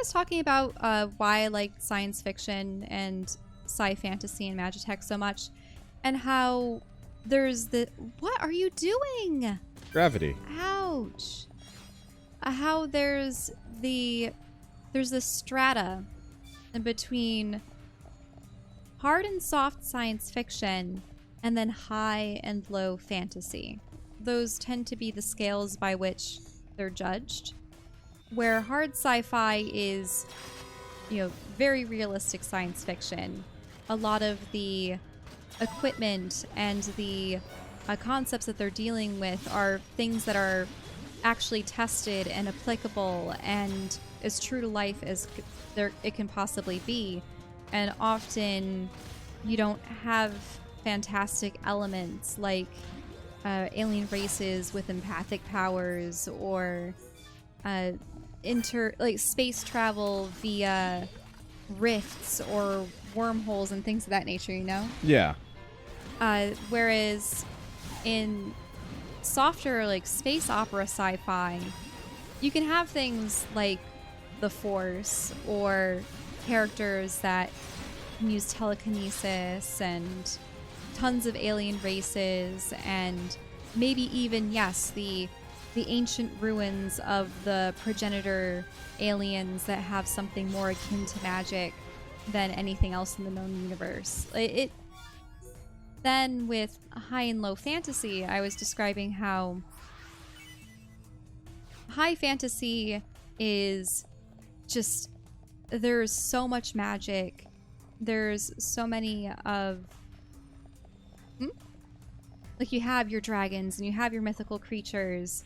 was talking about why I like science fiction and sci fantasy and Magitech so much, and how there's the what are you doing? Gravity. Ouch. How there's the strata in between hard and soft science fiction and then high and low fantasy. Those tend to be the scales by which they're judged. Where hard sci-fi is, very realistic science fiction. A lot of the equipment and the concepts that they're dealing with are things that are actually tested and applicable and as true to life as it can possibly be. And often you don't have fantastic elements like alien races with empathic powers or space travel via rifts or wormholes and things of that nature, Yeah. Whereas in softer space opera sci-fi, you can have things like the Force or characters that can use telekinesis and tons of alien races and maybe even, yes, the ancient ruins of the progenitor aliens that have something more akin to magic than anything else in the known universe. Then with high and low fantasy, I was describing how high fantasy is just, there's so much magic. There's so many of... Like, you have your dragons, and you have your mythical creatures.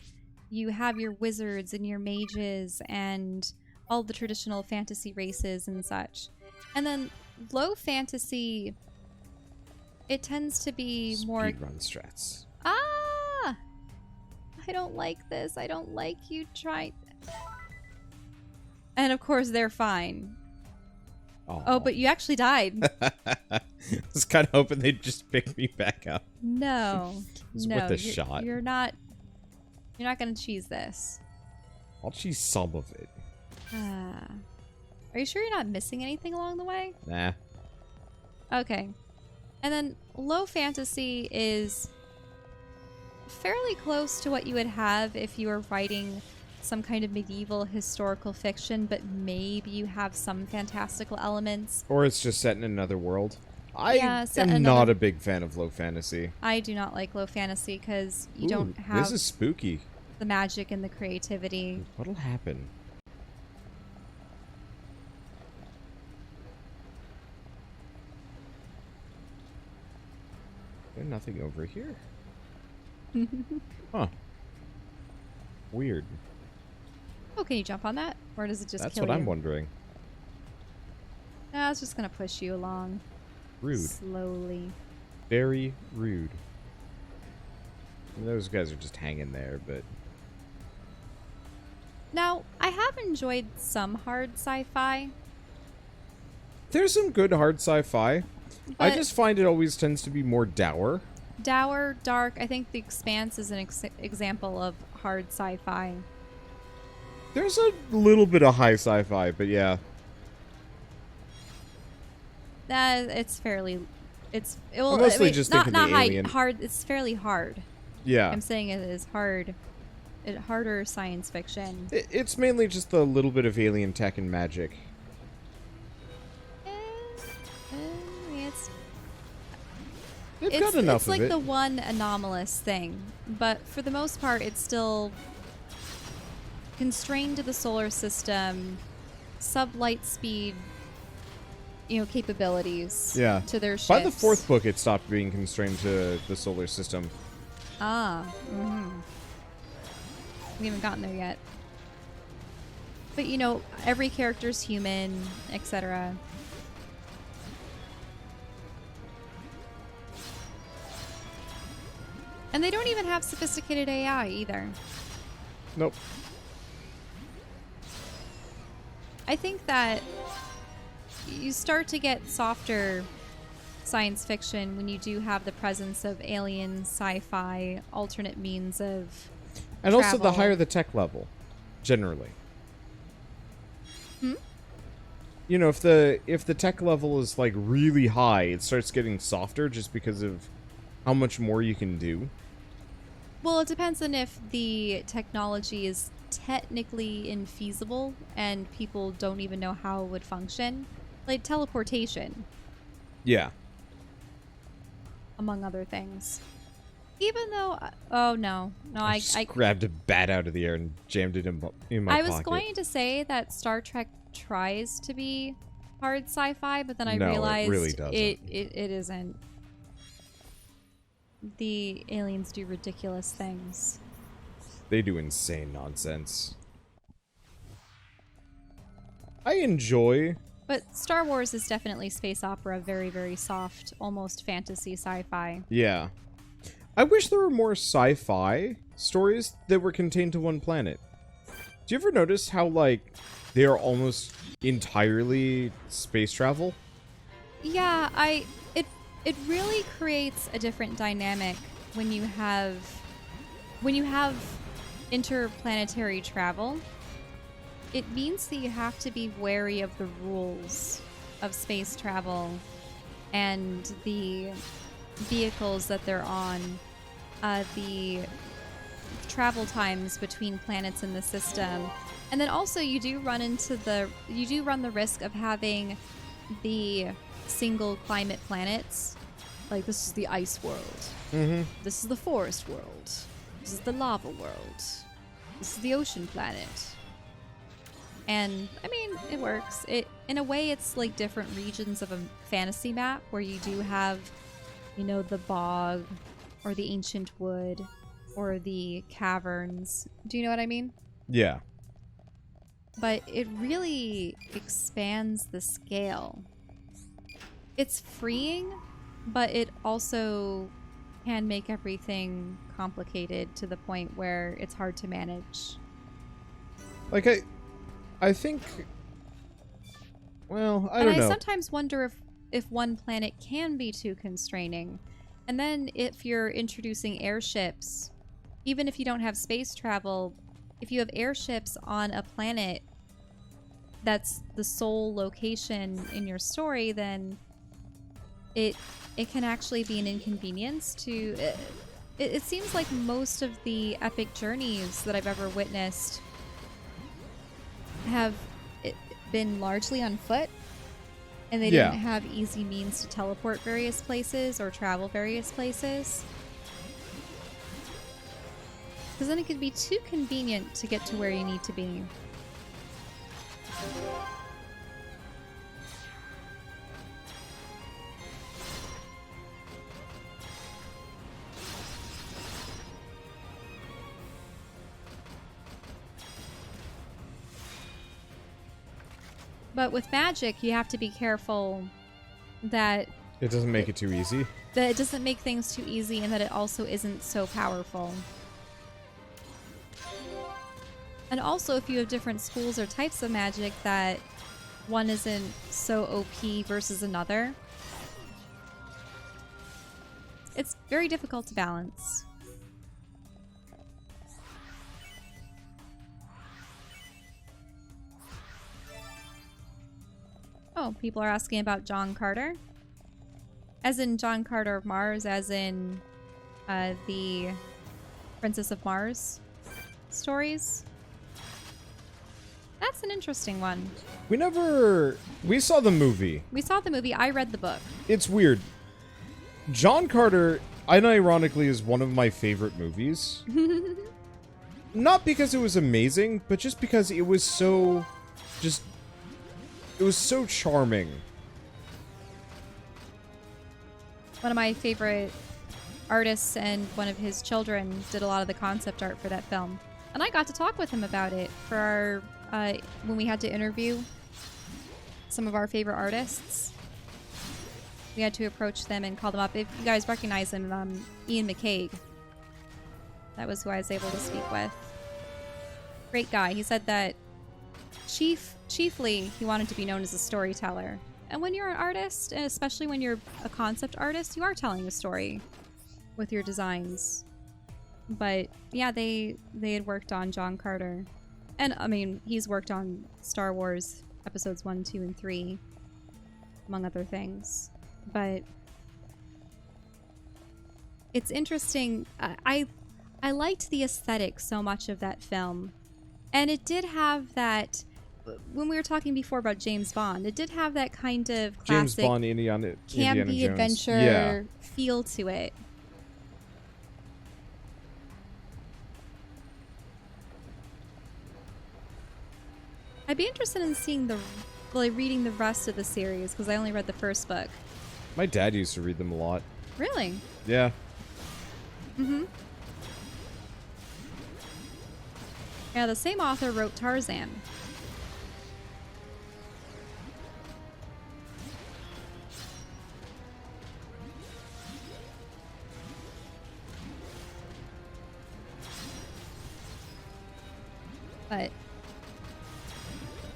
You have your wizards and your mages and all the traditional fantasy races and such. And then low fantasy, it tends to be more... Speedrun strats. Ah! I don't like this. I don't like you trying... And of course, they're fine. Aww. Oh, but you actually died. I was kind of hoping they'd just pick me back up. No. It's no, worth a shot. You're not going to cheese this. I'll cheese some of it. Are you sure you're not missing anything along the way? Nah. Okay. And then low fantasy is fairly close to what you would have if you were writing some kind of medieval historical fiction, but maybe you have some fantastical elements. Or it's just set in another world. I am not a big fan of low fantasy. I do not like low fantasy because you don't have this is spooky. The magic and the creativity. What'll happen? There's nothing over here. Huh. Weird. Oh, can you jump on that? Or does it just That's kill you? what I'm wondering. No, it's just going to push you along. Rude. Slowly. Very rude. Those guys are just hanging there, but... Now, I have enjoyed some hard sci-fi. There's some good hard sci-fi. I just find it always tends to be more dour. Dour, dark. I think The Expanse is an example of hard sci-fi. There's a little bit of high sci-fi, but yeah. It's fairly... It's... I'm mostly just thinking not the high, alien. hard. It's fairly hard. Yeah. I'm saying it is hard. Harder science fiction. It's mainly just a little bit of alien tech and magic. They've got enough it's of like it. the one anomalous thing, but for the most part, it's still constrained to the solar system, sub-light speed, capabilities. Yeah. To their ships. By the fourth book, it stopped being constrained to the solar system. Ah. We haven't gotten there yet. But every character's human, etc. And they don't even have sophisticated AI either. Nope. I think that you start to get softer science fiction when you do have the presence of alien, sci-fi, alternate means of And travel. also the higher the tech level, generally. Hmm? You know, if the tech level is like really high, it starts getting softer just because of how much more you can do. Well, it depends on if the technology is technically infeasible and people don't even know how it would function. Like teleportation, Yeah. among other things. Even though, oh no, I just grabbed a bat out of the air and jammed it in my I pocket. was going to say that Star Trek tries to be hard sci-fi, but then I No, realized it really doesn't. It isn't. The aliens do ridiculous things. They do insane nonsense. I enjoy... But Star Wars is definitely space opera, very, very soft, almost fantasy sci-fi. Yeah. I wish there were more sci-fi stories that were contained to one planet. Do you ever notice how, like, they are almost entirely space travel? Yeah, it really creates a different dynamic when you have interplanetary travel. It means that you have to be wary of the rules of space travel and the vehicles that they're on, the travel times between planets in the system, and then also you do run the risk of having the single climate planets. Like, this is the ice world. Mm-hmm. This is the forest world. This is the lava world. This is the ocean planet. And I mean, it works. In a way, it's like different regions of a fantasy map where you do have, you know, the bog or the ancient wood or the caverns. Do you know what I mean? Yeah. But it really expands the scale. It's freeing, but it also can make everything complicated to the point where it's hard to manage. Like, I think... Well, I don't know. I sometimes wonder if one planet can be too constraining. And then if you're introducing airships, even if you don't have space travel, if you have airships on a planet that's the sole location in your story, then it can actually be an inconvenience to... It seems like most of the epic journeys that I've ever witnessed have been largely on foot, and they didn't have easy means to teleport various places or travel various places. Because then it could be too convenient to get to where you need to be. But with magic, you have to be careful that It doesn't make it too easy. that it doesn't make things too easy, and that it also isn't so powerful. And also, if you have different schools or types of magic, that one isn't so OP versus another. It's very difficult to balance. Oh, people are asking about John Carter. As in John Carter of Mars, as in the Princess of Mars stories. That's an interesting one. We saw the movie. We saw the movie. I read the book. It's weird. John Carter, unironically, is one of my favorite movies. Not because it was amazing, but just because it was so... It was so charming. One of my favorite artists and one of his children did a lot of the concept art for that film. And I got to talk with him about it for our... when we had to interview some of our favorite artists. We had to approach them and call them up. If you guys recognize him, Ian McCaig. That was who I was able to speak with. Great guy. He said that chiefly he wanted to be known as a storyteller. And when you're an artist, and especially when you're a concept artist, you are telling a story with your designs. But yeah, they had worked on John Carter. And I mean, he's worked on Star Wars episodes 1, 2, and 3, among other things. But it's interesting. I liked the aesthetic so much of that film. And it did have that, when we were talking before about James Bond, it did have that kind of classic James Bond, Indiana campy Jones. adventure feel to it. I'd be interested in seeing reading the rest of the series, because I only read the first book. My dad used to read them a lot. Really? Yeah. Mm-hmm. Yeah, the same author wrote Tarzan. But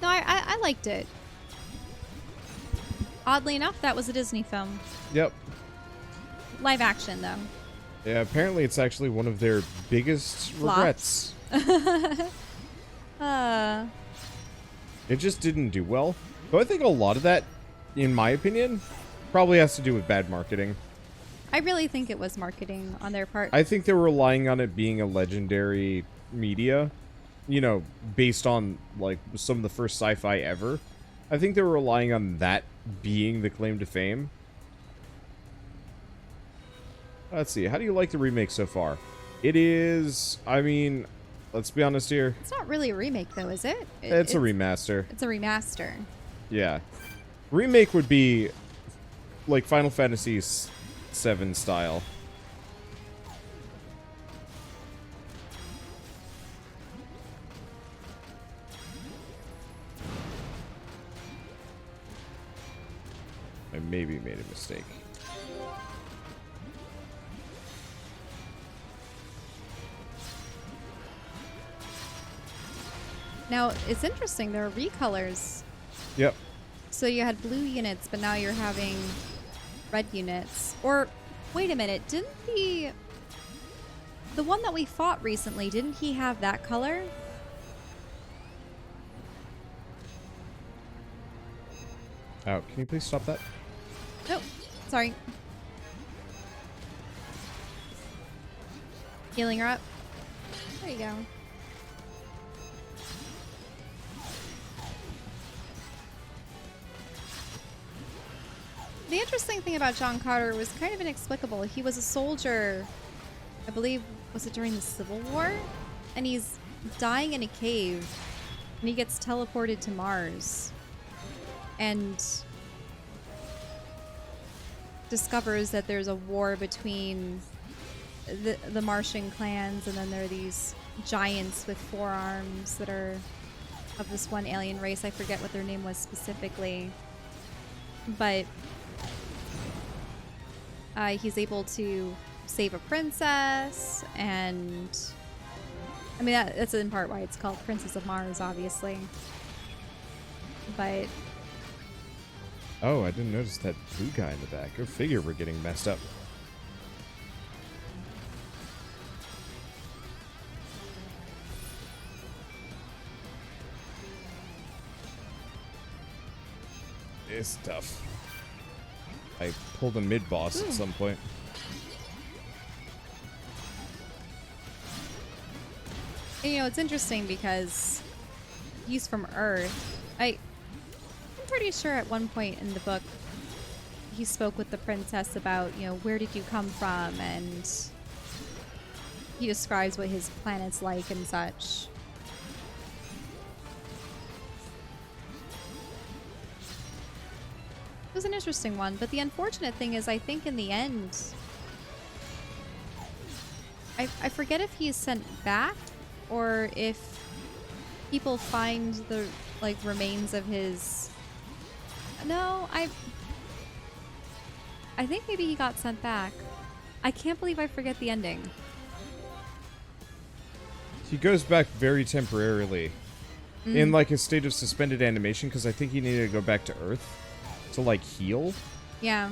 no, I liked it. Oddly enough, that was a Disney film. Yep. Live action, though. Yeah, apparently it's actually one of their biggest regrets. It just didn't do well. But I think a lot of that, in my opinion, probably has to do with bad marketing. I really think it was marketing on their part. I think they were relying on it being a legendary media, you know, based on, like, some of the first sci-fi ever. I think they were relying on that being the claim to fame. Let's see. How do you like the remake so far? It is, I mean, let's be honest here. It's not really a remake, though, is it? It's a remaster. It's a remaster. Yeah. Remake would be like Final Fantasy VII style. I maybe made a mistake. Now, it's interesting. There are recolors. Yep. So you had blue units, but now you're having red units. Or, wait a minute. Didn't the one that we fought recently, didn't he have that color? Oh, can you please stop that? Oh, sorry. Healing her up. There you go. The interesting thing about John Carter was kind of inexplicable. He was a soldier, I believe, was it during the Civil War? And he's dying in a cave, and he gets teleported to Mars. And discovers that there's a war between the Martian clans, and then there are these giants with forearms that are of this one alien race. I forget what their name was specifically. But he's able to save a princess, and I mean that's in part why it's called Princess of Mars, obviously. But oh, I didn't notice that blue guy in the back. Go figure we're getting messed up. It's tough. I pulled a mid-boss at some point. and, you know, it's interesting because he's from Earth. I'm pretty sure at one point in the book he spoke with the princess about, you know, where did you come from, and he describes what his planet's like and such. It was an interesting one, but the unfortunate thing is I think in the end, I forget if he's sent back or if people find the, like, remains of his... No, I think maybe he got sent back. I can't believe I forget the ending. He goes back very temporarily. In, like, a state of suspended animation, because I think he needed to go back to Earth to, like, heal. Yeah.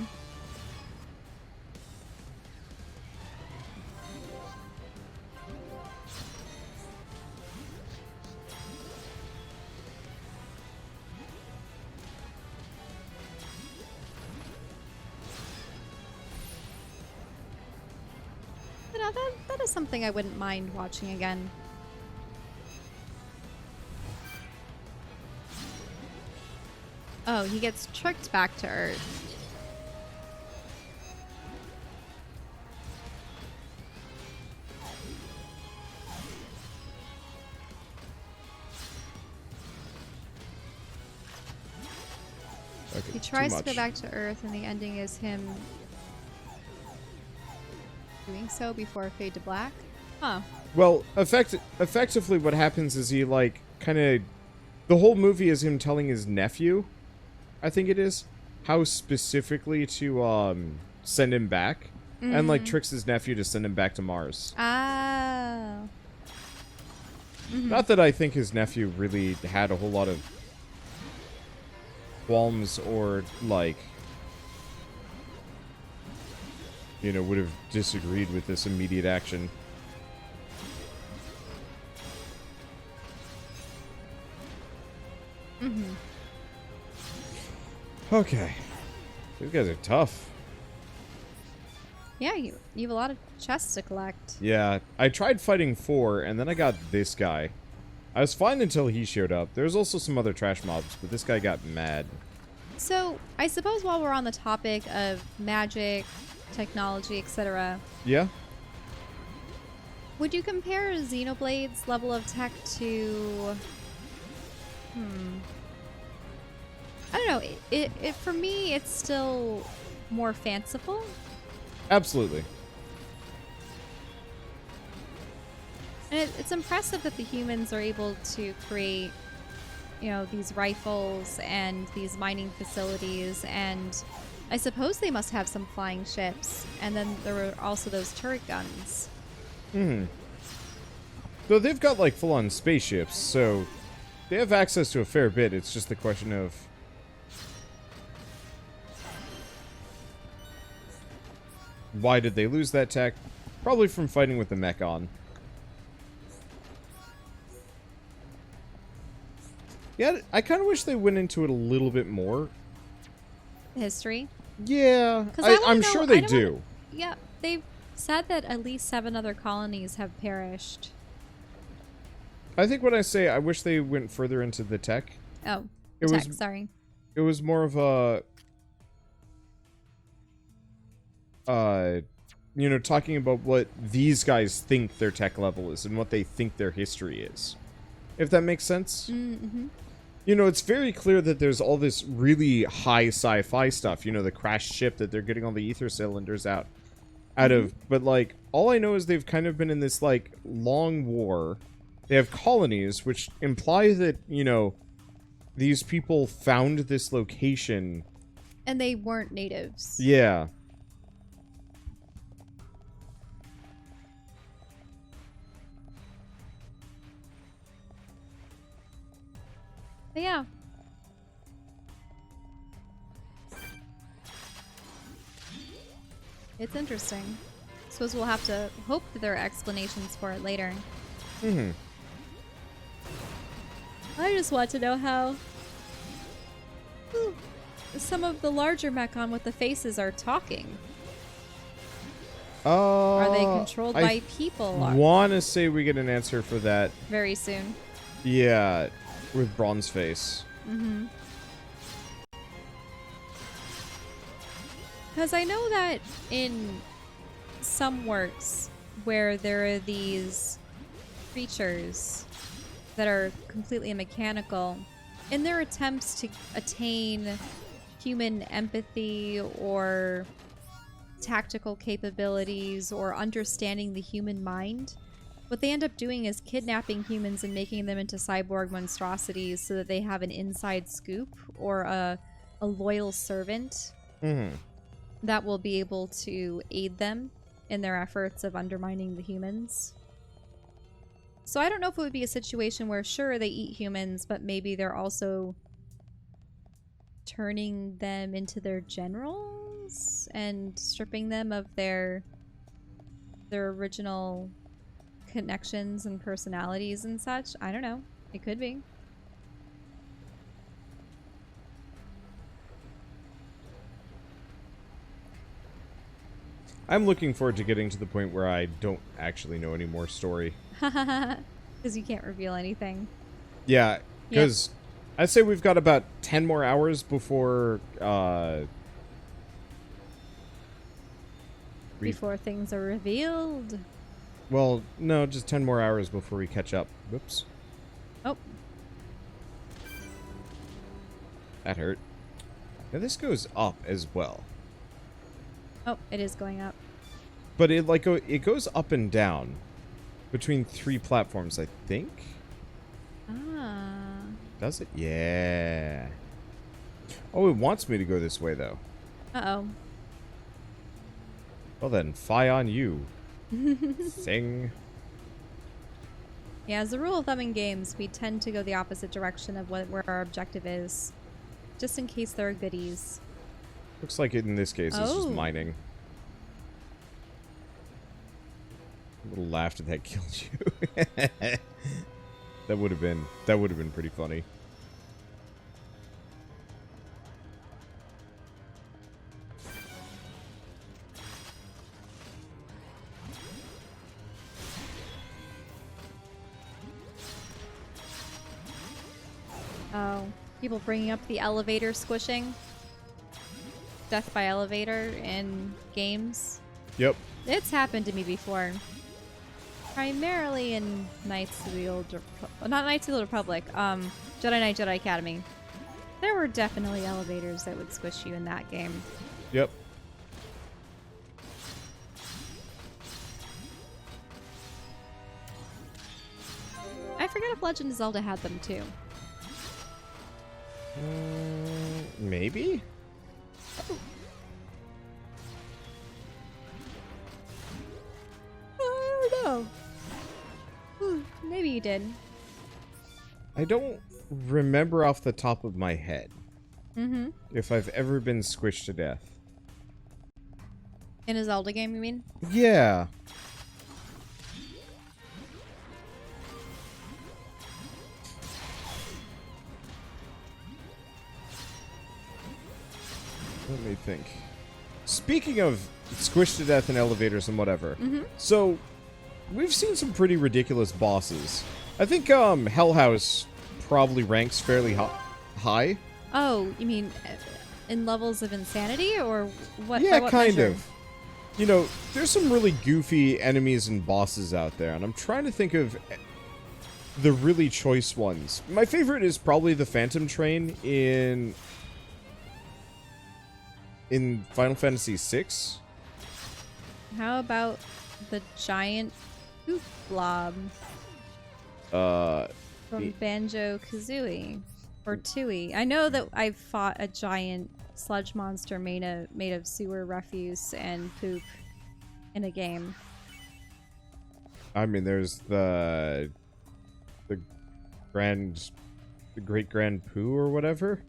know, that is something I wouldn't mind watching again. Oh, he gets tricked back to Earth. Okay, He tries to go back to Earth, and the ending is him doing so before fade to black. Huh. Well, effectively what happens is he, like, kind of... The whole movie is him telling his nephew, I think it is, how specifically to send him back. And, like, tricks his nephew to send him back to Mars. Ah. Not that I think his nephew really had a whole lot of qualms or, like, you know, would have disagreed with this immediate action. Okay. These guys are tough. Yeah, you have a lot of chests to collect. Yeah, I tried fighting 4, and then I got this guy. I was fine until he showed up. There's also some other trash mobs, but this guy got mad. So, I suppose while we're on the topic of magic, technology, etc., Yeah? would you compare Xenoblade's level of tech to... I don't know. It for me, it's still more fanciful. Absolutely. And it's impressive that the humans are able to create, you know, these rifles and these mining facilities, and I suppose they must have some flying ships. And then there were also those turret guns. Though they've got, like, full-on spaceships, so they have access to a fair bit. It's just the question of... why did they lose that tech? Probably from fighting with the mech on. Yeah, I kind of wish they went into it a little bit more. History? Yeah, I'm sure they do. Yeah, they've said that at least 7 other colonies have perished. I think when I say I wish they went further into the tech. Oh, sorry. It was more of a... you know, talking about what these guys think their tech level is and what they think their history is. If that makes sense? Mm-hmm. You know, it's very clear that there's all this really high sci-fi stuff. You know, the crashed ship that they're getting all the ether cylinders out of. But, like, all I know is they've kind of been in this, like, long war. They have colonies, which imply that, you know, these people found this location. And they weren't natives. Yeah. Yeah. It's interesting. Suppose we'll have to hope that there are explanations for it later. I just want to know how some of the larger Mechon with the faces are talking. Are they controlled by people? I want to say we get an answer for that very soon. Yeah, with Bronze Face. Because I know that in some works where there are these creatures that are completely mechanical, in their attempts to attain human empathy or tactical capabilities or understanding the human mind, what they end up doing is kidnapping humans and making them into cyborg monstrosities so that they have an inside scoop or a loyal servant that will be able to aid them in their efforts of undermining the humans. So I don't know if it would be a situation where, sure, they eat humans, but maybe they're also turning them into their generals and stripping them of their original connections and personalities and such. I don't know. It could be. I'm looking forward to getting to the point where I don't actually know any more story. Because you can't reveal anything. Yeah, because I'd say we've got about 10 more hours before... before things are revealed. Well, no, just 10 more hours before we catch up. Whoops. Oh. That hurt. Now this goes up as well. Oh, it is going up. But it goes up and down between 3 platforms, I think. Ah. Does it? Yeah. Oh, it wants me to go this way, though. Uh-oh. Well then, fie on you. Thing. Yeah, as a rule of thumb in games, we tend to go the opposite direction of where our objective is. Just in case there are goodies. Looks like in this case it's just mining. A little laugh that that killed you. That would have been pretty funny. Oh, people bringing up the elevator squishing. Death by elevator in games. Yep. It's happened to me before. Primarily in Knights of the Old... not Knights of the Old Republic. Jedi Knight, Jedi Academy. There were definitely elevators that would squish you in that game. Yep. I forget if Legend of Zelda had them too. Maybe? I don't know. Maybe you did. I don't remember off the top of my head if I've ever been squished to death. In a Zelda game, you mean? Yeah. Let me think. Speaking of squished to death in elevators and whatever, so we've seen some pretty ridiculous bosses. I think Hell House probably ranks fairly high. Oh, you mean in levels of insanity, or what? Yeah, what kind measure? of. You know, there's some really goofy enemies and bosses out there, and I'm trying to think of the really choice ones. My favorite is probably the Phantom Train in Final Fantasy VI. How about the giant poop blob from Banjo-Kazooie or Tooie? I know that I've fought a giant sludge monster made of sewer refuse and poop in a game. I mean, there's the Great Grand Poo or whatever.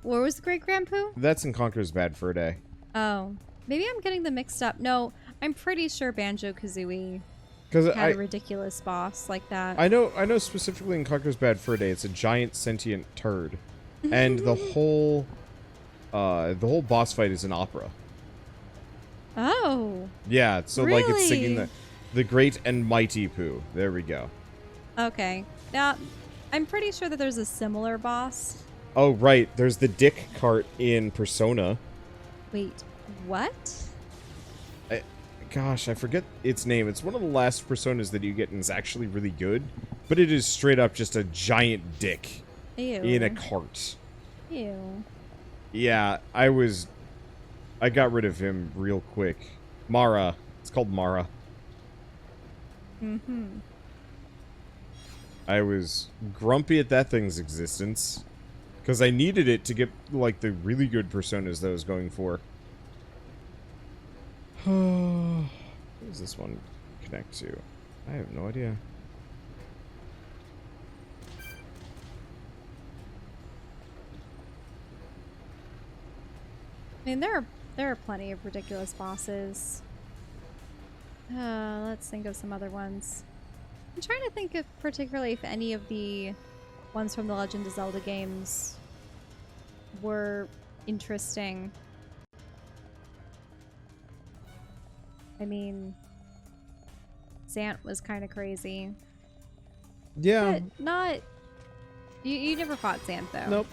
Where was the Great Grand Poo? That's in Conker's Bad Fur Day. Oh, maybe I'm getting them mixed up. No, I'm pretty sure Banjo-Kazooie Because had a ridiculous boss like that. I know specifically in Conker's Bad Fur Day, it's a giant sentient turd, and the whole boss fight is an opera. Oh. Yeah, so really? like it's singing the Great and Mighty Pooh. There we go. Okay. Now, I'm pretty sure that there's a similar boss. Oh right, there's the Dick Cart in Persona. Wait, what? Gosh, I forget its name. It's one of the last Personas that you get, and it's actually really good. But it is straight up just a giant dick in a cart. Ew. Yeah, I got rid of him real quick. Mara. It's called Mara. I was grumpy at that thing's existence. Because I needed it to get, like, the really good Personas that I was going for. Who does this one connect to? I have no idea. I mean, there are plenty of ridiculous bosses. Let's think of some other ones. I'm trying to think of particularly if any of the ones from the Legend of Zelda games were interesting. I mean, Zant was kind of crazy. Yeah. But not... You never fought Zant, though. Nope.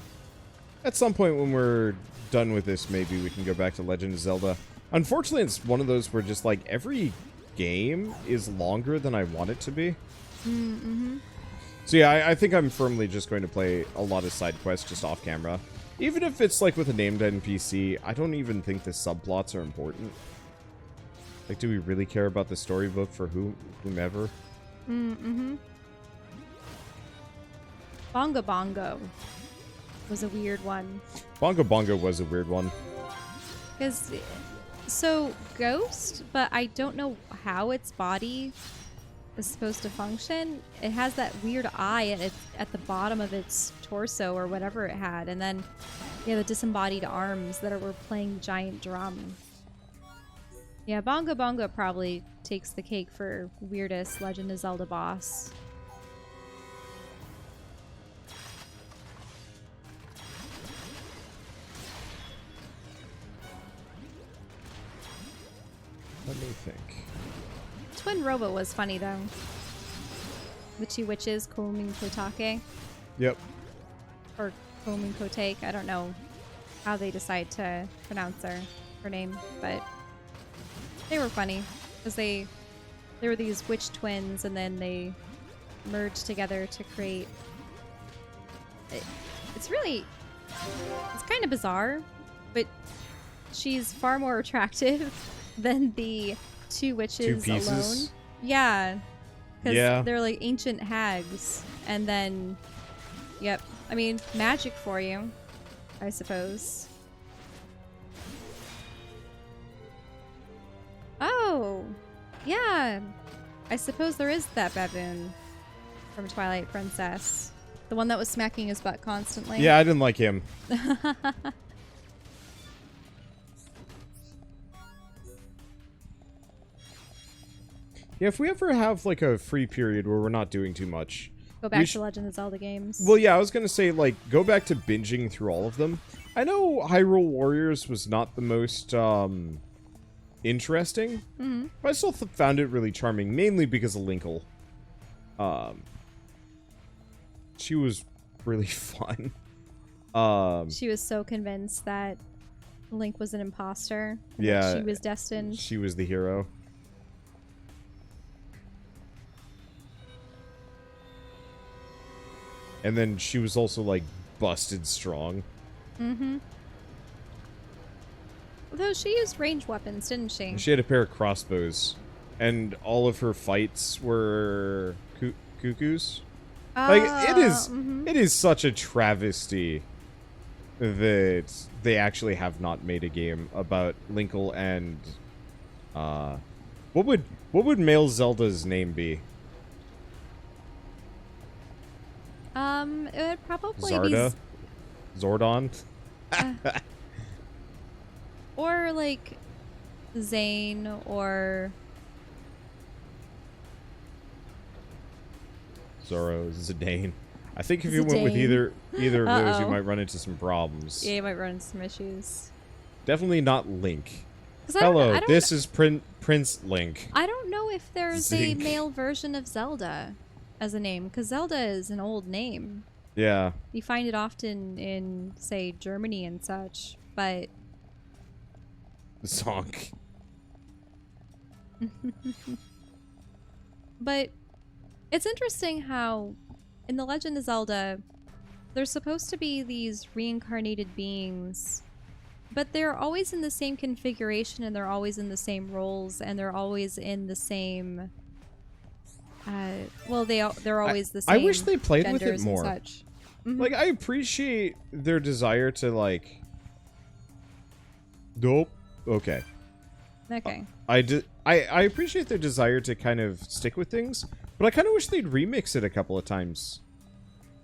At some point when we're done with this, maybe we can go back to Legend of Zelda. Unfortunately, it's one of those where just, like, every game is longer than I want it to be. Mm-hmm. So yeah, I think I'm firmly just going to play a lot of side quests just off camera. Even if it's, like, with a named NPC, I don't even think the subplots are important. Like, do we really care about the storybook for whomever? Mm-hmm. Bongo Bongo was a weird one. Bongo Bongo was a weird one. Because, so, Ghost, but I don't know how its body is supposed to function. It has that weird eye at the bottom of its torso or whatever it had. And then, yeah, the disembodied arms that were playing giant drum. Yeah, Bongo Bongo probably takes the cake for weirdest Legend of Zelda boss. Let me think. Twin Robot was funny, though. Witchy Witches, Komin Kotake. Yep. Or Komin Kotake. I don't know how they decide to pronounce her name, but they were funny. Because they were these witch twins, and then they merged together to create... It's kind of bizarre, but she's far more attractive than the two witches alone. Yeah. Because they're like ancient hags. And then, yep. I mean, magic for you, I suppose. Oh, yeah. I suppose there is that baboon from Twilight Princess. The one that was smacking his butt constantly. Yeah, I didn't like him. Yeah, if we ever have, like, a free period where we're not doing too much... Go back to Legend of Zelda games. Well, yeah, I was gonna say, like, go back to binging through all of them. I know Hyrule Warriors was not the most, interesting. Mm-hmm. But I still found it really charming, mainly because of Linkle. She was really fun. She was so convinced that Link was an imposter. Yeah. She was destined. She was the hero. And then she was also, like, busted strong. Mm-hmm. Although she used ranged weapons, didn't she? And she had a pair of crossbows. And all of her fights were cuckoos. Like, it is such a travesty that they actually have not made a game about Linkle and, what would male Zelda's name be? It would probably Zarda? be... Zordon? Or, like, Zane, or... Zoro, Zidane. I think if you went with either of those, you might run into some problems. Yeah, you might run into some issues. Definitely not Link. Hello, this is Prince Link. I don't know if there's a male version of Zelda as a name, because Zelda is an old name. Yeah. You find it often in, say, Germany and such, but... Zonk. But it's interesting how in The Legend of Zelda, there's supposed to be these reincarnated beings, but they're always in the same configuration, and they're always in the same roles, and they're always in the same... well, they're always the same. I wish they played with it more. Such. Mm-hmm. Like, I appreciate their desire to, like... Nope. Okay. Okay. I appreciate their desire to kind of stick with things, but I kind of wish they'd remix it a couple of times.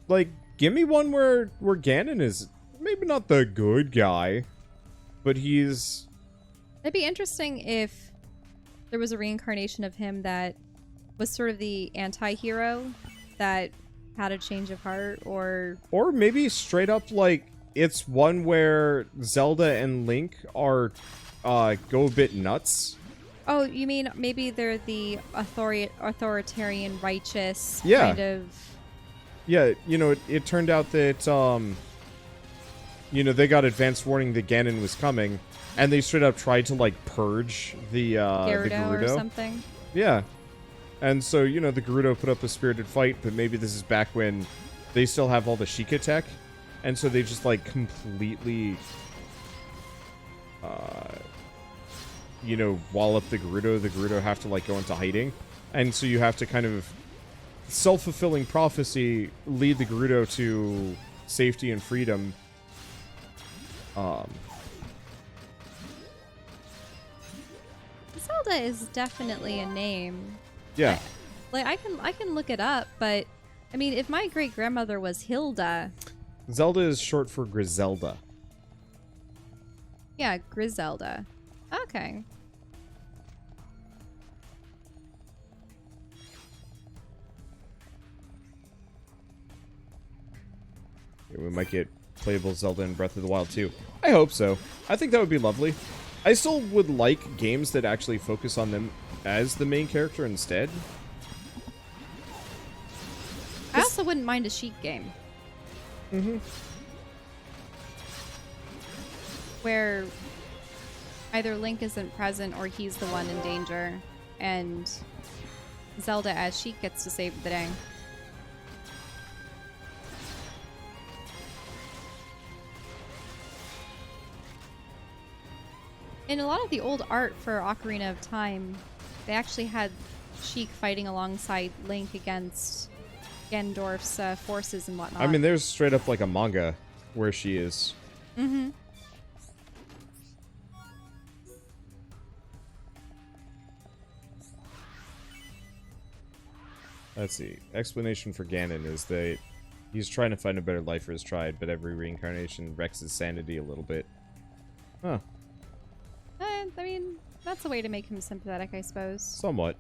Like, give me one where Ganon is maybe not the good guy, but he's... It'd be interesting if there was a reincarnation of him that was sort of the anti-hero that had a change of heart, or maybe straight up, like, it's one where Zelda and Link are go a bit nuts, Oh, you mean maybe they're the authoritarian, righteous Yeah. kind of... Yeah, you know, it turned out that, you know, they got advance warning that Ganon was coming, and they straight up tried to, like, purge the Gerudo. Or something. Yeah. And so, you know, the Gerudo put up a spirited fight, but maybe this is back when they still have all the Sheikah tech, and so they just, like, completely, you know, wall up the Gerudo have to, like, go into hiding, and so you have to kind of self-fulfilling prophecy lead the Gerudo to safety and freedom. Zelda is definitely a name. Yeah. I can look it up, but I mean, if my great grandmother was Hilda. Zelda is short for Griselda. Yeah, Griselda. Okay. We might get playable Zelda in Breath of the Wild too. I hope so. I think that would be lovely. I still would like games that actually focus on them as the main character instead. I also wouldn't mind a Sheik game. Mm-hmm. Where either Link isn't present or he's the one in danger, and Zelda as Sheik gets to save the day. In a lot of the old art for Ocarina of Time, they actually had Sheik fighting alongside Link against Ganondorf's forces and whatnot. I mean, there's straight up like a manga where she is. Mm-hmm. Let's see. Explanation for Ganon is that he's trying to find a better life for his tribe, but every reincarnation wrecks his sanity a little bit. Huh. I mean, that's a way to make him sympathetic, I suppose. Somewhat.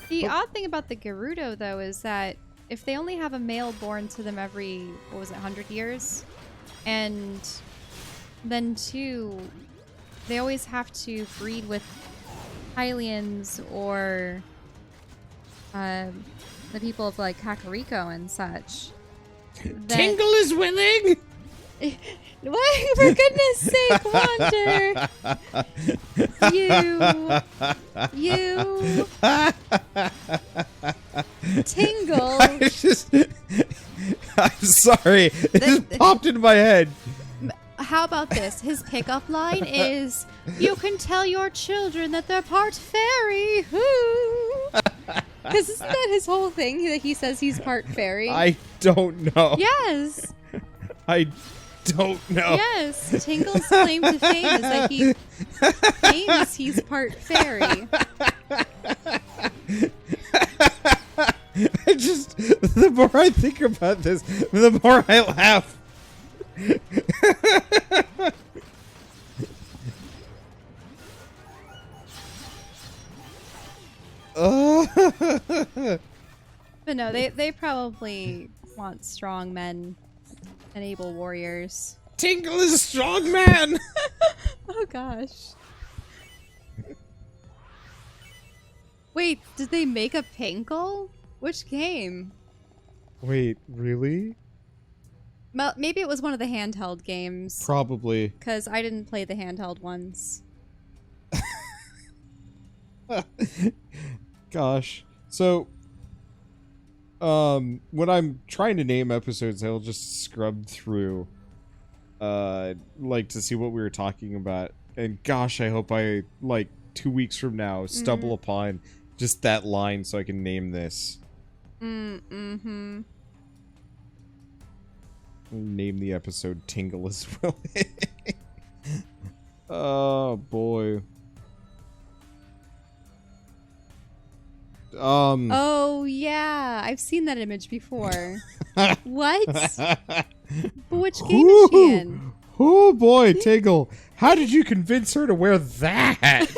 The odd thing about the Gerudo, though, is that if they only have a male born to them every, 100 years? And then, too, they always have to breed with Hylians or the people of, like, Kakariko and such. Tingle is winning! What? For goodness sake, Wander! You... Tingle! I'm sorry. It just popped into my head. How about this? His pickup line is, "You can tell your children that they're part fairy." Because isn't that his whole thing, that he says he's part fairy? I don't know. Yes. I don't know. Yes. Tingle's claim to fame is that he claims he's part fairy. The more I think about this, the more I laugh. But no, they probably want strong men and able warriors. Tingle is a strong man! Oh gosh. Wait, did they make a Pinkle? Which game? Wait, really? Maybe it was one of the handheld games. Probably. Because I didn't play the handheld ones. Gosh. So, when I'm trying to name episodes, I'll just scrub through, like, to see what we were talking about. And gosh, I hope I, like, 2 weeks from now, stumble upon just that line so I can name this. Mm-hmm. Name the episode Tingle as well. Oh, boy. Oh, yeah. I've seen that image before. What? But which game is she in? Oh, boy, Tingle. How did you convince her to wear that?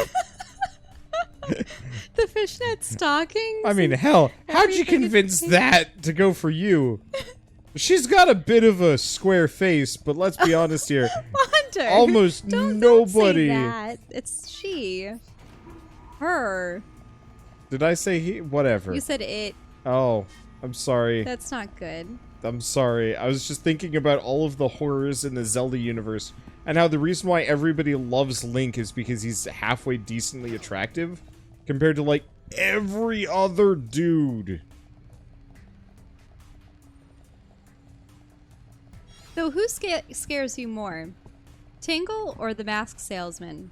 The fishnet stockings? I mean, hell, how'd you convince that to go for you? She's got a bit of a square face, but let's be honest here. Wander, Almost don't nobody. say that. It's she. Her. Did I say he? Whatever. You said it. Oh, I'm sorry. That's not good. I'm sorry. I was just thinking about all of the horrors in the Zelda universe and how the reason why everybody loves Link is because he's halfway decently attractive compared to, like, every other dude. So who scares you more? Tingle or the masked salesman?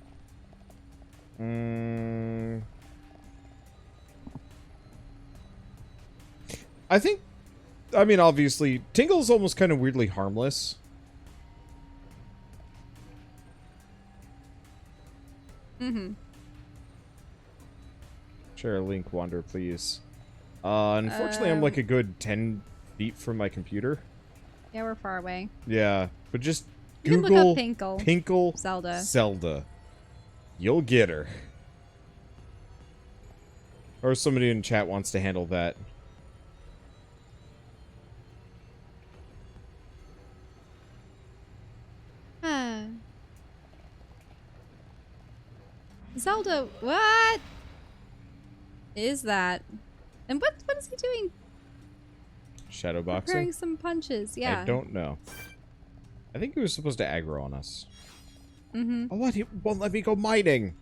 I think, I mean, obviously, Tingle's almost kind of weirdly harmless. Mm-hmm. Share a Link wander, please. Unfortunately, I'm like a good 10 feet from my computer. Yeah, we're far away. Yeah, but just You can Google look up Pinkle Zelda. You'll get her. Or somebody in chat wants to handle that. Zelda, what is that? And what is he doing? Shadow boxing? Preparing some punches, yeah. I don't know. I think he was supposed to aggro on us. Mm-hmm. Oh, what? He won't let me go mining.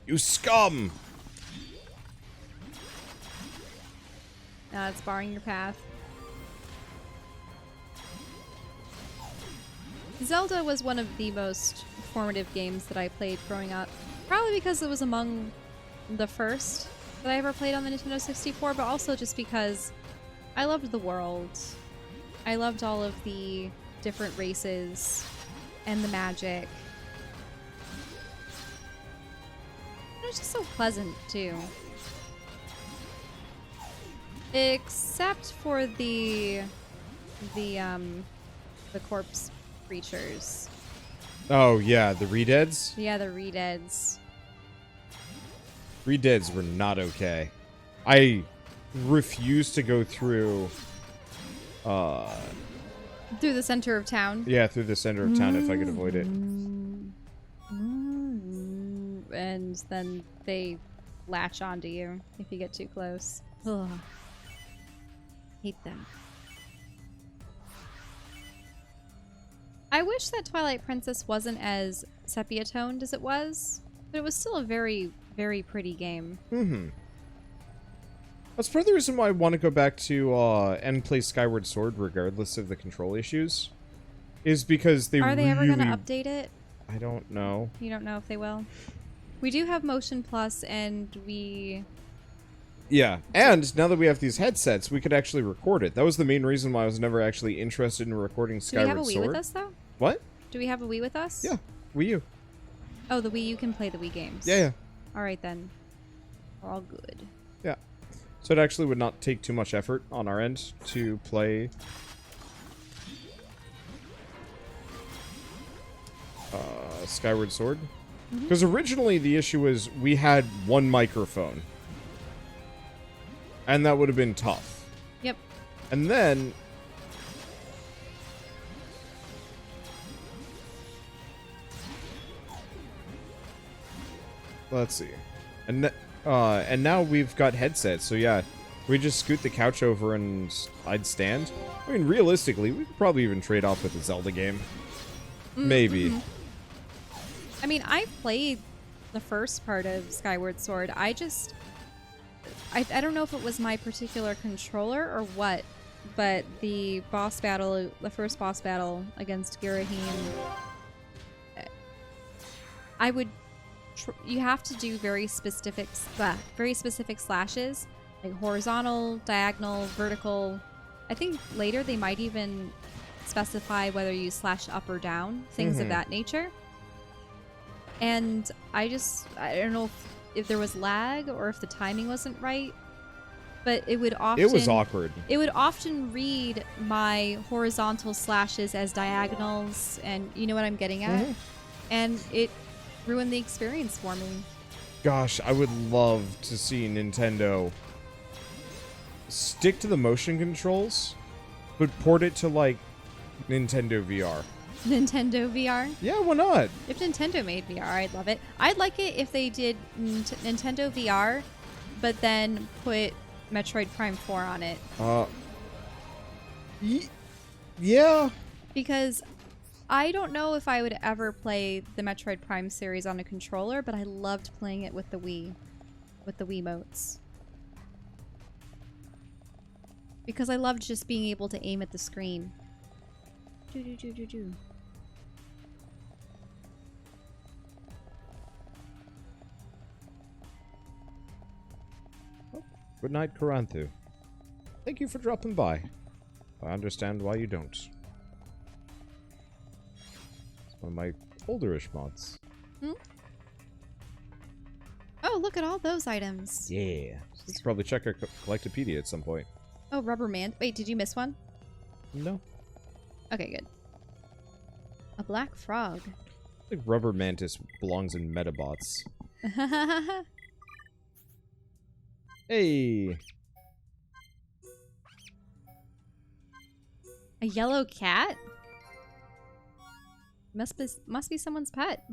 You scum! It's barring your path. Zelda was one of the most formative games that I played growing up. Probably because it was among the first that I ever played on the Nintendo 64, but also just because I loved the world. I loved all of the different races and the magic. It was just so pleasant, too. Except for the corpse creatures. Oh, yeah, the Redeads? Yeah, the Redeads. Redeads were not okay. I refuse to go through, Through the center of town? yeah, through the center of town if I could avoid it. And then they latch onto you if you get too close. Ugh. Hate them. I wish that Twilight Princess wasn't as sepia-toned as it was, but it was still a very, very pretty game. Mm-hmm. That's part of the reason why I want to go back to and play Skyward Sword regardless of the control issues. Is because they Are they really... ever going to update it? I don't know. You don't know if they will? We do have Motion Plus, and we... Yeah, and now that we have these headsets, we could actually record it. That was the main reason why I was never actually interested in recording Skyward Sword. Do we have a Wii with us, though? What? Do we have a Wii with us? Yeah, Wii U. Oh, the Wii U can play the Wii games. Yeah, yeah. All right, then. We're all good. Yeah. So it actually would not take too much effort on our end to play Skyward Sword. Because originally the issue was we had one microphone. And that would have been tough. Yep. And then... Let's see. And now we've got headsets, so yeah. We just scoot the couch over and I'd stand. I mean, realistically, we could probably even trade off with a Zelda game. Maybe. I mean, I played the first part of Skyward Sword. I don't know if it was my particular controller or what, but the boss battle, the first boss battle against Girahim, you have to do very specific slashes, like horizontal, diagonal, vertical. I think later they might even specify whether you slash up or down, things of that nature. And I don't know if there was lag or if the timing wasn't right, but it would often... It was awkward. It would often read my horizontal slashes as diagonals, and you know what I'm getting at? And it ruined the experience for me. Gosh, I would love to see Nintendo stick to the motion controls, but port it to, like, Nintendo VR. Nintendo VR? Yeah, why not? If Nintendo made VR, I'd love it. I'd like it if they did Nintendo VR, but then put Metroid Prime 4 on it. Yeah. Because I don't know if I would ever play the Metroid Prime series on a controller, but I loved playing it with the Wii. With the Wiimotes. Because I loved just being able to aim at the screen. Do. Good night, Karanthu. Thank you for dropping by. I understand why you don't. It's one of my olderish mods. Hmm? Oh, look at all those items. Yeah. Let's probably check our Collectopedia at some point. Oh, rubber man. Wait, did you miss one? No. Okay, good. A black frog. I think Rubber Mantis belongs in Metabots. Hey! A yellow cat? Must be someone's pet.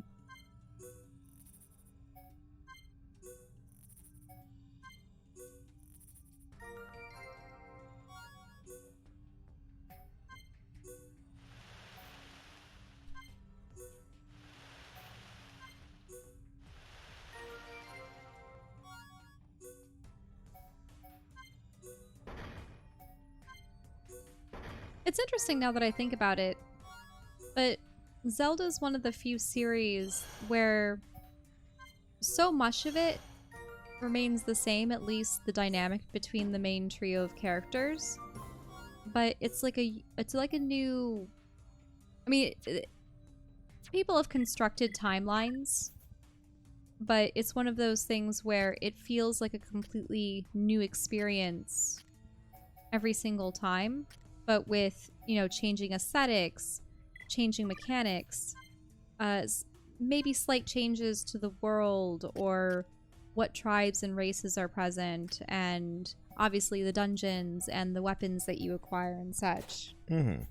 It's interesting now that I think about it, but Zelda's one of the few series where so much of it remains the same, at least the dynamic between the main trio of characters. But it's like a new, I mean, people have constructed timelines, but it's one of those things where it feels like a completely new experience every single time. But with, you know, changing aesthetics, changing mechanics, maybe slight changes to the world or what tribes and races are present, and obviously the dungeons and the weapons that you acquire and such. Mm-hmm.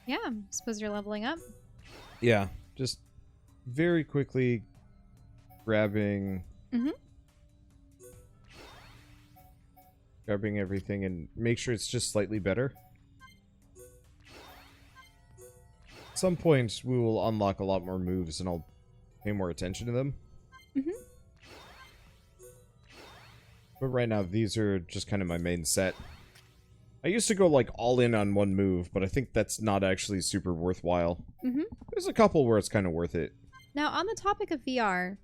Yeah, suppose you're leveling up. Yeah, just very quickly grabbing everything and make sure it's just slightly better. At some point, we will unlock a lot more moves and I'll pay more attention to them. But right now, these are just kind of my main set. I used to go, like, all in on one move, but I think that's not actually super worthwhile. There's a couple where it's kind of worth it. Now, on the topic of VR...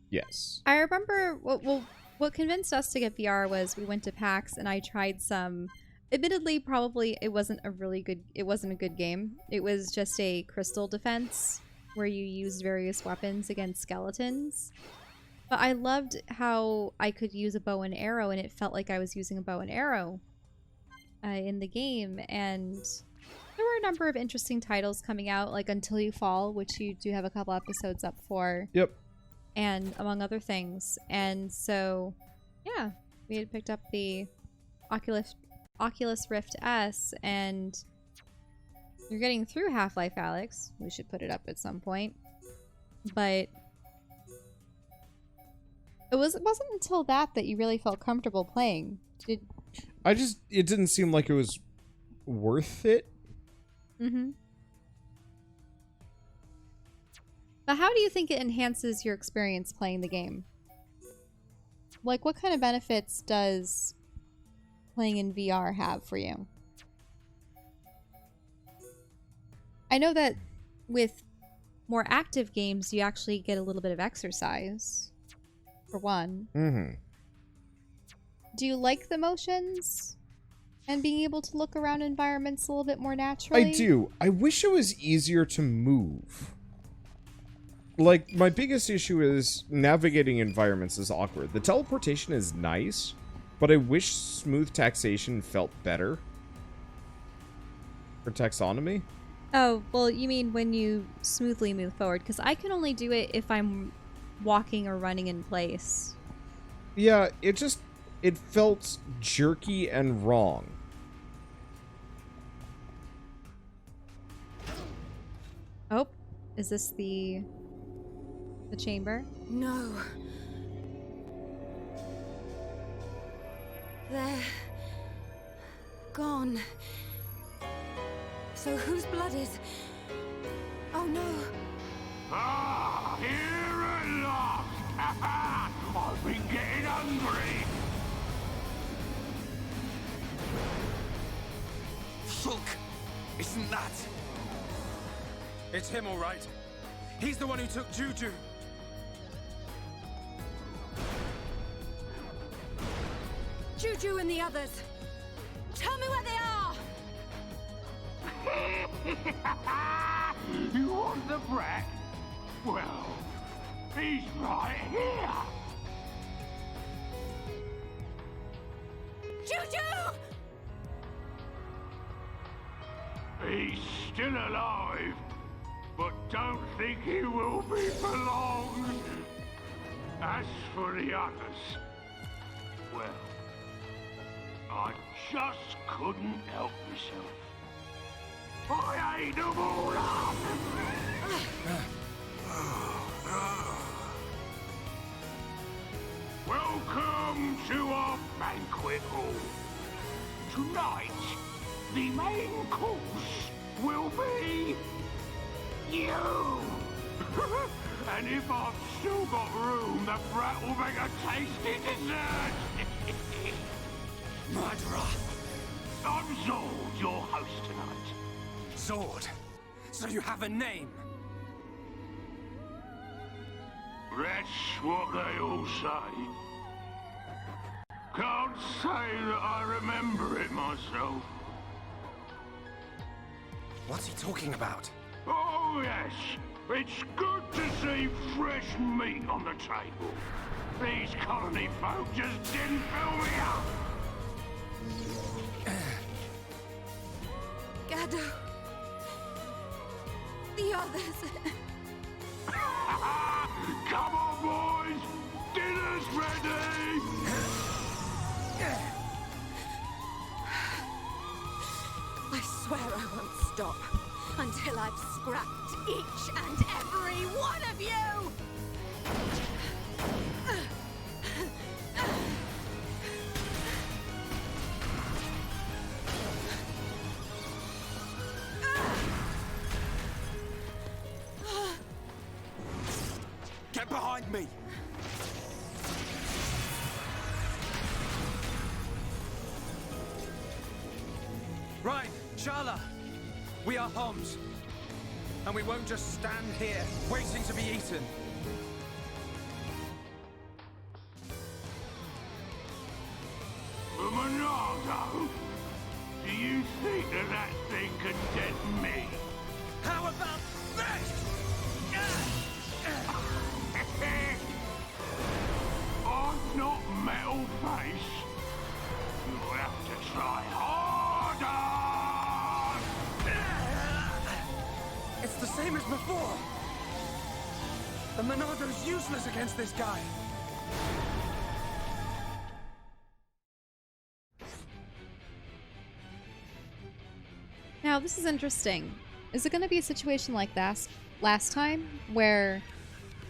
Yes. I remember... what convinced us to get VR was we went to PAX and I tried some... Admittedly, probably it wasn't a good game. It was just a crystal defense where you used various weapons against skeletons. But I loved how I could use a bow and arrow, and it felt like I was using a bow and arrow in the game. And there were a number of interesting titles coming out, like Until You Fall, which you do have a couple episodes up for. Yep. And among other things. And so, yeah, we had picked up the Oculus Rift S, and you're getting through Half-Life Alyx. We should put it up at some point. But... It wasn't until that you really felt comfortable playing. It didn't seem like it was worth it. But how do you think it enhances your experience playing the game? Like, what kind of benefits does playing in VR have for you? I know that with more active games, you actually get a little bit of exercise. For one. Do you like the motions? and being able to look around environments a little bit more naturally. I do. I wish it was easier to move. Like, my biggest issue is navigating environments is awkward. The teleportation is nice, but I wish smooth taxation felt better. For taxonomy? Oh, well, you mean when you smoothly move forward, because I can only do it if I'm walking or running in place. Yeah, it felt jerky and wrong. Oh, is this the chamber? No. They're gone. So whose blood is... Oh no. Ah, here at last! I've been getting hungry! Shulk! Isn't that? It's him, all right. He's the one who took Juju. Juju and the others. Tell me where they are! You want the brat? Well, he's right here! Juju! He's still alive, but don't think he will be for long. As for the others, well, I just couldn't help myself. I ate them all up! Welcome to our banquet hall. Tonight, the main course will be you. And if I've still got room, the brat will make a tasty dessert. Murderer! I'm Zord, your host tonight. Zord! So you have a name? That's what they all say. Can't say that I remember it myself. What's he talking about? Oh, yes. It's good to see fresh meat on the table. These colony folk just didn't fill me up. Gado. The others. Come on, boys. Dinner's ready. I swear I won't stop until I've scrapped each and every one of you! Get behind me! Right, Shala. We are Homs. And we won't just stand here, waiting to be eaten. Monado, do you think that thing can deaden me? How about this? I'm not metal face. You'll have to try harder. It's the same as before. The Monado's useless against this guy. Now, this is interesting. Is it going to be a situation like that last time, where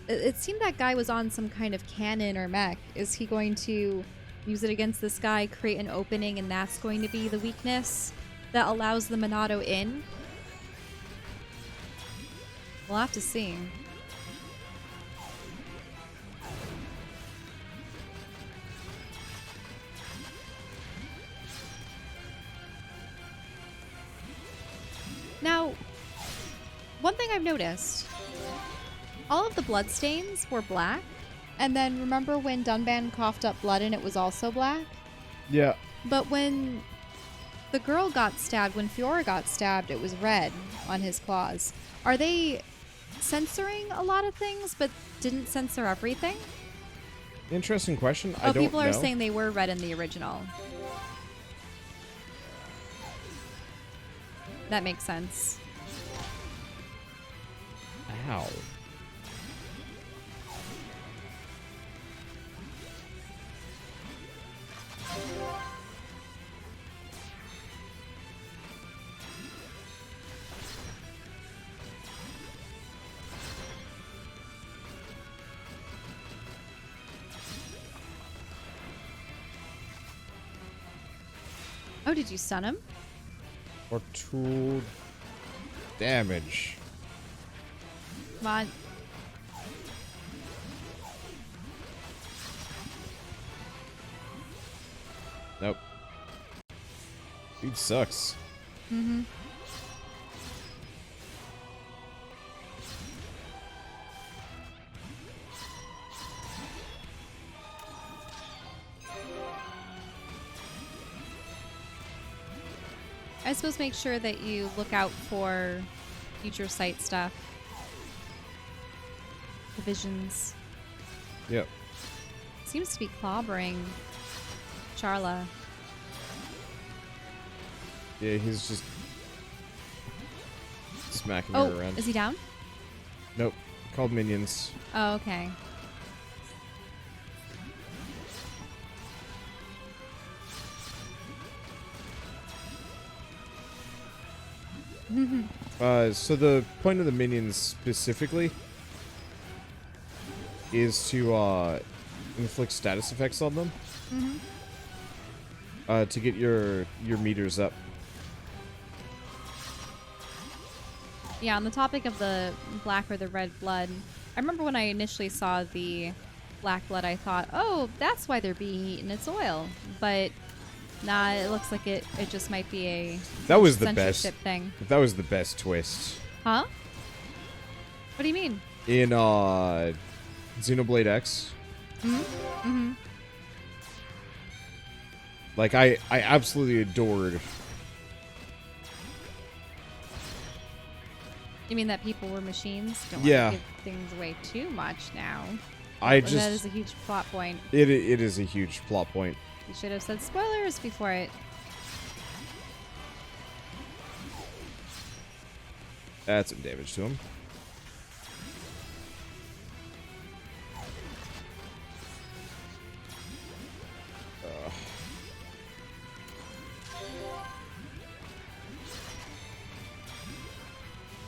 it seemed that guy was on some kind of cannon or mech? Is he going to use it against this guy, create an opening, and that's going to be the weakness that allows the Monado in? We'll have to see. Now, one thing I've noticed, all of the bloodstains were black, and then remember when Dunban coughed up blood and it was also black? Yeah. But when the girl got stabbed, when Fiora got stabbed, it was red on his claws. Are they censoring a lot of things, but didn't censor everything? Interesting question. Oh, I don't people know. are saying they were red in the original. That makes sense. Ow. Oh, did you stun him? Or tool damage. Come on. Nope. Dude sucks. Mm-hmm. I suppose make sure that you look out for future site stuff. Divisions. Yep. Seems to be clobbering Charla. Yeah, he's just smacking Oh, her around. is he down? Nope. Called minions. Oh, okay. So the point of the minions specifically is to inflict status effects on them. To get your meters up. Yeah, on the topic of the black or the red blood, I remember when I initially saw the black blood, I thought, oh, that's why they're being eaten. It's oil. But nah, it looks like it just might be a That was the best censorship thing. That was the best twist. Huh? What do you mean? In Xenoblade X. Like I absolutely adored. You mean that people were machines? Don't Yeah. want to give things away too much now. That is a huge plot point. It is a huge plot point. You should have said spoilers before it. Add some damage to him.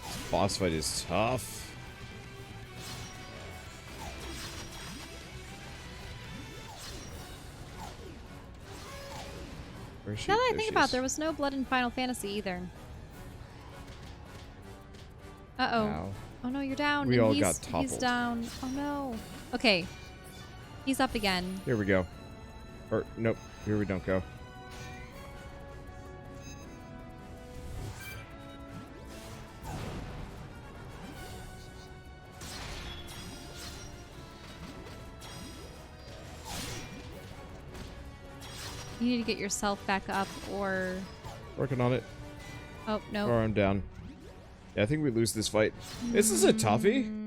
This boss fight is tough. Where is she? Now that I There think she about is. it, there was no blood in Final Fantasy either. Uh-oh. Ow. Oh no, you're down. We and all he's, got toppled. He's down. Oh no. Okay. He's up again. Here we go. Or, nope. Here we don't go. You need to get yourself back up or... Working on it. Oh, no. Or I'm down. Yeah, I think we lose this fight. This is a toughie.